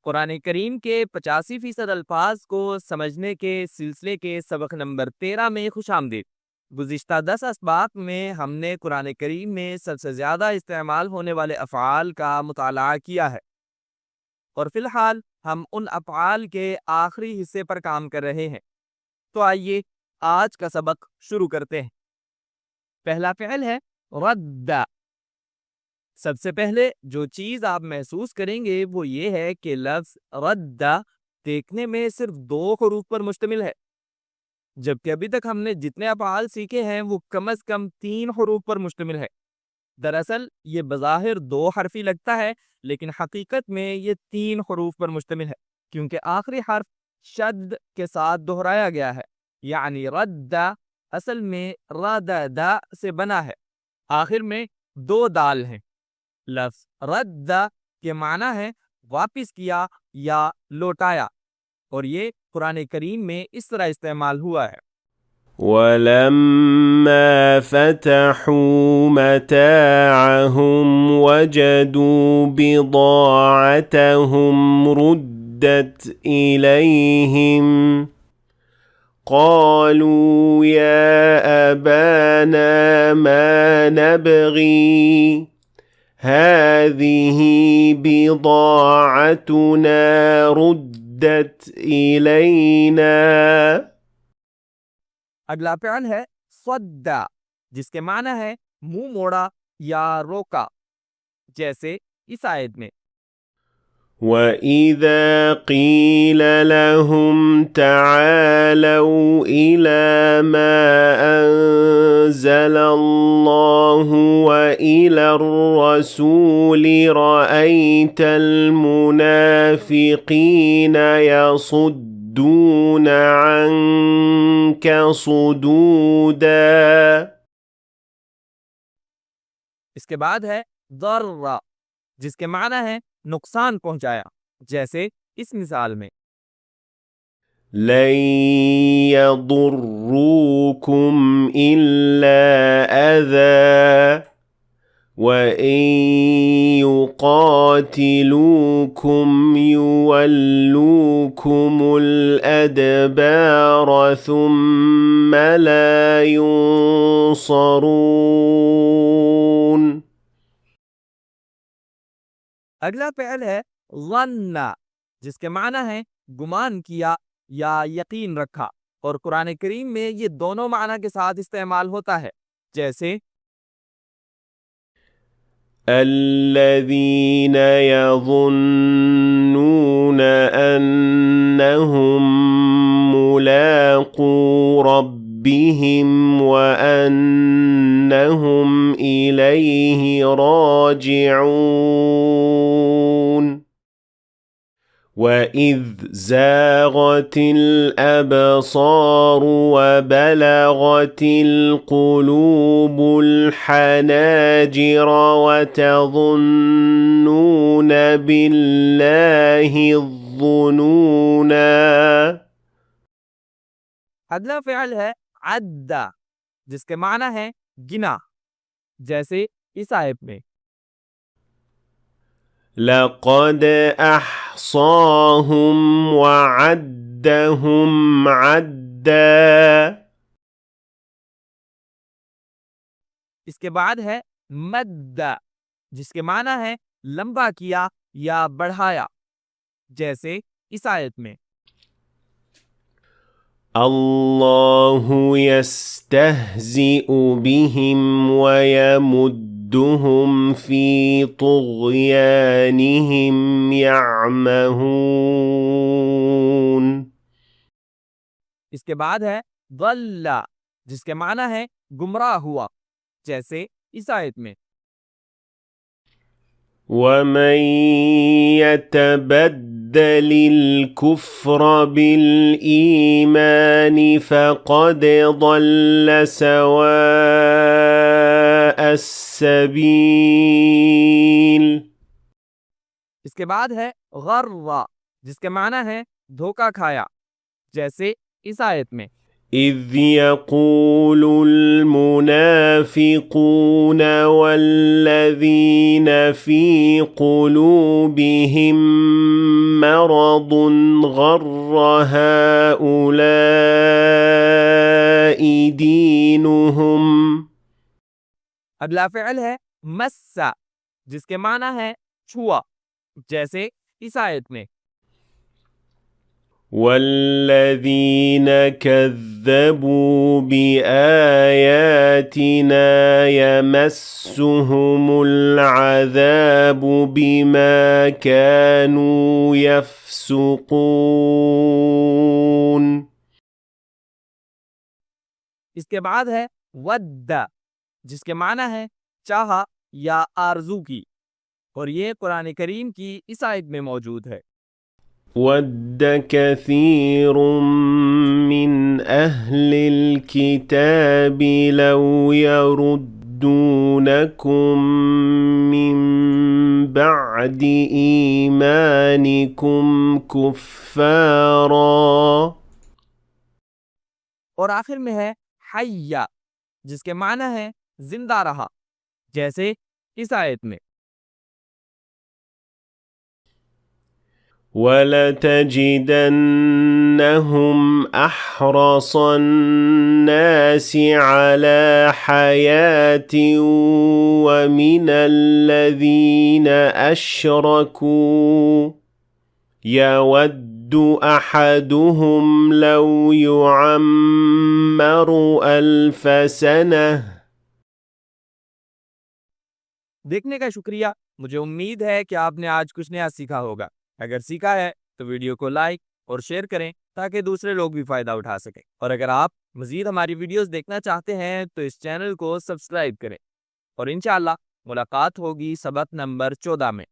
कुरान करीम के 85% अल्फाज को समझने के सिलसिले के सबक नंबर 13 में खुशामदीद। गुज़िश्ता 10 असबाक में हमने कुरान करीम में सबसे ज़्यादा इस्तेमाल होने वाले अफ़आल का मुताला किया है और फ़िलहाल हम उन अफ़आल के आखिरी हिस्से पर काम कर रहे हैं। तो आइए आज का सबक शुरू करते हैं। पहला फ़िल है रद्दा। सबसे पहले जो चीज़ आप महसूस करेंगे वो ये है कि लफ्ज़ रद्दा देखने में सिर्फ 2 हरूफ पर मुश्तमिल है, जबकि अभी तक हमने जितने अफ़आल सीखे हैं वो कम से कम 3 हरूफ पर मुश्तमिल है। दरअसल ये बज़ाहिर 2 हरफी लगता है, लेकिन हकीकत में ये 3 हरूफ पर मुश्तमिल है, क्योंकि आखिरी हर्फ शद्द के साथ दोहराया गया है। यानी रद्दा असल में रददा से बना है। आखिर में 2 दाल हैं। लफ्ज रद्दा के माना है वापिस किया या लौटाया, और ये कुरान करीम में इस तरह इस्तेमाल हुआ है। ولما فتحوا متاعهم وجدوا بضاعتهم ردت إليهم قالوا يا أبانا ما نبغي هذه بضاعتنا ردت إلينا। अगला फ़िल है सद्दा, जिसके माना है मुंह मोड़ा या रोका, जैसे इस आयत में وَإِذَا قِيلَ لَهُمْ تَعَالَوْا إِلَى مَا أَنزَلَ اللَّهُ وَإِلَى الرَّسُولِ رَأَيْتَ الْمُنَافِقِينَ يَصُدُّونَ عَنكَ صُدُودًا। इसके बाद है दर्रा, जिसके माना है नुकसान पहुंचाया, जैसे इस मिसाल में لن يضروكم إلا أذى وإن يقاتلوكم يولوكم الأدبار ثم لا ينصرون। अगला फ़िल है ज़न्ना, जिसके माना है गुमान किया या यकीन रखा, और कुरान करीम में ये दोनों माना के साथ इस्तेमाल होता है, जैसे الذين يظنون أنهم ملاقو ربهم وأنهم إليه راجعون وإذ زاغت الأبصار وبلغت القلوب الحناجر وتظنون بالله الظنونا। अगला फ़िल है अद्दा, जिसके माना है गिना, जैसे इस आयत में لقد أحصاهم وعدهم عدا। इसके बाद है मद्दा, जिसके माना है लंबा किया या बढ़ाया, जैसे इस आयत में الله يستهزئ بهم ويمدهم في طغيانهم يعمهون। इसके बाद है दल्ला, जिसके माना है गुमराह हुआ, जैसे इस आयत में ومن يتبدل الكفر بالإيمان فقد ضل سواء السبيل। इसके बाद है गर्रा, जिसके माना है धोखा खाया, जैसे इस आयत में إذ يقول المنافقون والذين في قلوبهم مرض غر هؤلاء دينهم अगला फ़िल है मस्सा, जिसके माना है छुआ, जैसे इस आयत में। والذين كذبوا بآياتنا يمسهم العذاب بما كانوا يفسقون इसके बाद है वद्दा, जिसके माना है चाहा या आरजू की, और ये कुरान करीम की इस आयत में मौजूद है। ود كثير من أهل الكتاب لو يردونكم من بعد إيمانكم كفارا और आखिर में है हय्या, जिसके माना है जिंदा रहा, जैसे इस आयत में। ولتجدنهم أحرص الناس على حياة ومن الذين أشركوا يود أحدهم لو يعمر 1000 سنة देखने का शुक्रिया। मुझे उम्मीद है कि आपने आज कुछ नया सीखा होगा। अगर सीखा है तो वीडियो को लाइक और शेयर करें ताकि दूसरे लोग भी फ़ायदा उठा सकें। और अगर आप मज़ीद हमारी वीडियोस देखना चाहते हैं तो इस चैनल को सब्सक्राइब करें। और इंशाअल्लाह मुलाकात होगी सबक नंबर 14 में।